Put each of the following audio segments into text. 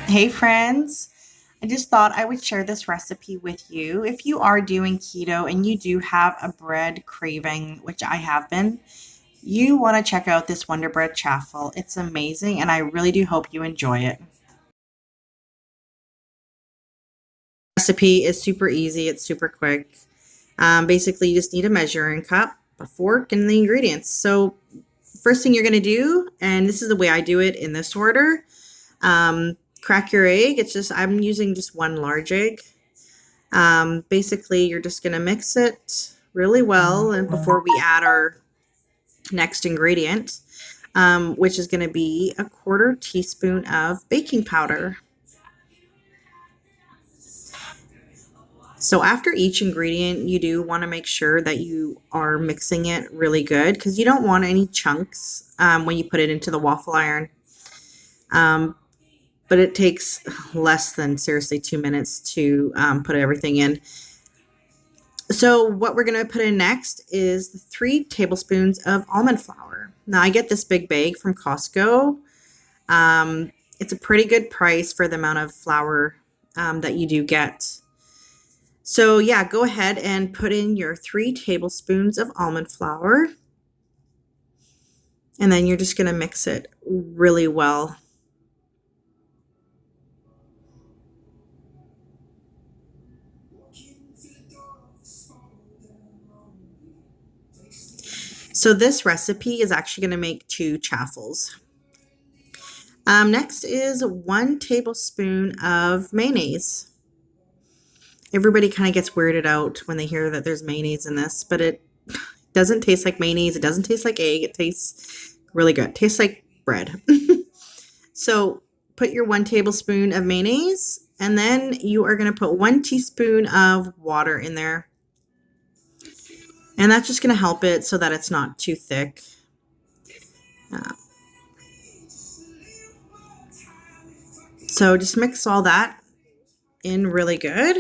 Hey friends, I just thought I would share this recipe with you. If you are doing keto and you do have a bread craving, which I have been, you want to check out this Wonderbread Chaffle. It's amazing and I really do hope you enjoy it. Recipe is super easy, it's super quick. Basically, you just need a measuring cup, a fork, and the ingredients. So, first thing you're going to do, and this is the way I do it in this order, crack your egg. I'm using just one large egg. Basically, you're just going to mix it really well and before we add our next ingredient, which is going to be a quarter teaspoon of baking powder. So after each ingredient, you do want to make sure that you are mixing it really good because you don't want any chunks when you put it into the waffle iron. But it takes less than, seriously, 2 minutes to put everything in. So what we're going to put in next is 3 tablespoons of almond flour. Now I get this big bag from Costco. It's a pretty good price for the amount of flour that you do get. So yeah, go ahead and put in your 3 tablespoons of almond flour. And then you're just going to mix it really well. So this recipe is actually going to make 2 chaffles. Next is 1 tablespoon of mayonnaise. Everybody kind of gets weirded out when they hear that there's mayonnaise in this, but it doesn't taste like mayonnaise. It doesn't taste like egg. It tastes really good. It tastes like bread. So put your 1 tablespoon of mayonnaise, and then you are going to put 1 teaspoon of water in there. And that's just going to help it so that it's not too thick. So just mix all that in really good.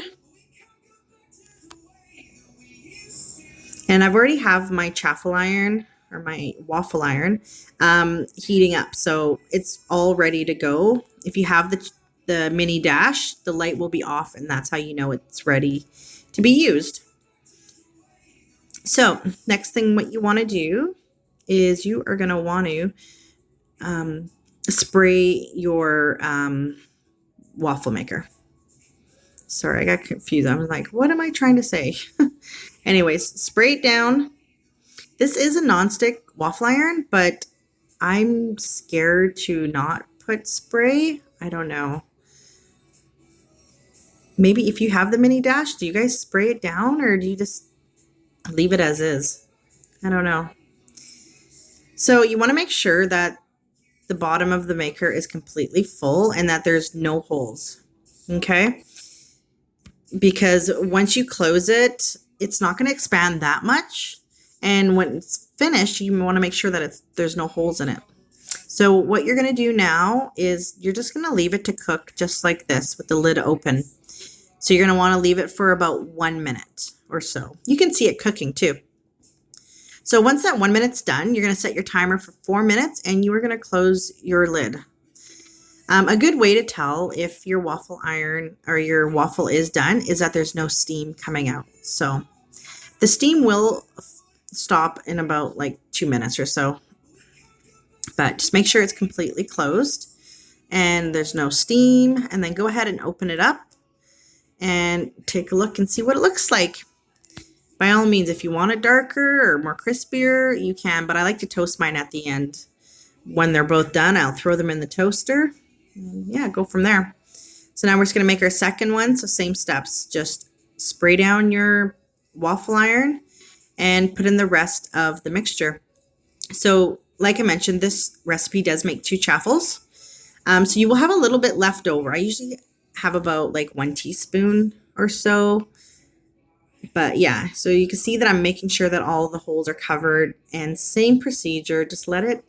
And I've already have my chaffle iron or my waffle iron heating up. So it's all ready to go. If you have the mini dash, the light will be off and that's how you know it's ready to be used. So next thing what you want to do is you are going to want to spray your waffle maker. Sorry, I got confused. I was like, what am I trying to say? Anyways, spray it down. This is a nonstick waffle iron, but I'm scared to not put spray. I don't know. Maybe if you have the mini dash, do you guys spray it down or do you just leave it as is? I don't know. So you want to make sure that the bottom of the maker is completely full and that there's no holes. Okay? Because once you close it, it's not going to expand that much. And when it's finished, you want to make sure that there's no holes in it. So what you're going to do now is you're just going to leave it to cook just like this with the lid open. So you're going to want to leave it for about 1 minute or so. You can see it cooking too. So once that 1 minute's done, you're going to set your timer for 4 minutes and you are going to close your lid. A good way to tell if your waffle iron or your waffle is done is that there's no steam coming out. So the steam will stop in about like 2 minutes or so. But just make sure it's completely closed and there's no steam. And then go ahead and open it up and take a look and see what it looks like. By all means, if you want it darker or more crispier, you can. But I like to toast mine at the end. When they're both done, I'll throw them in the toaster. And yeah, go from there. So now we're just going to make our second one. So same steps. Just spray down your waffle iron and put in the rest of the mixture. So like I mentioned, this recipe does make 2 chaffles. So you will have a little bit left over. I usually have about like 1 teaspoon or so. But yeah, so you can see that I'm making sure that all the holes are covered. And same procedure, just let it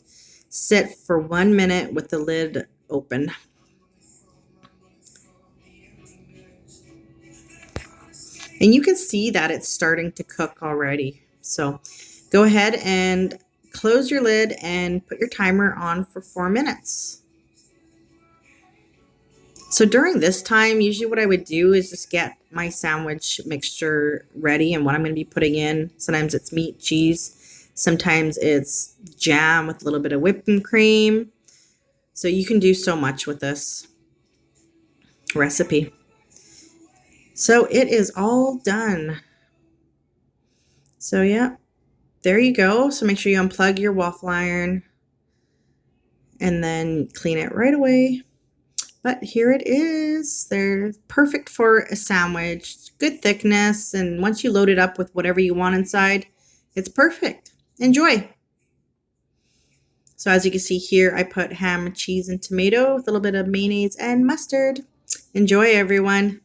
sit for 1 minute with the lid open. And you can see that it's starting to cook already. So go ahead and close your lid and put your timer on for 4 minutes. So during this time, usually what I would do is just get my sandwich mixture ready and what I'm going to be putting in. Sometimes it's meat, cheese. Sometimes it's jam with a little bit of whipping cream. So you can do so much with this recipe. So it is all done. So yeah, there you go. So make sure you unplug your waffle iron and then clean it right away. But here it is. They're perfect for a sandwich. Good thickness. And once you load it up with whatever you want inside, it's perfect. Enjoy. So as you can see here, I put ham, cheese, and tomato with a little bit of mayonnaise and mustard. Enjoy, everyone.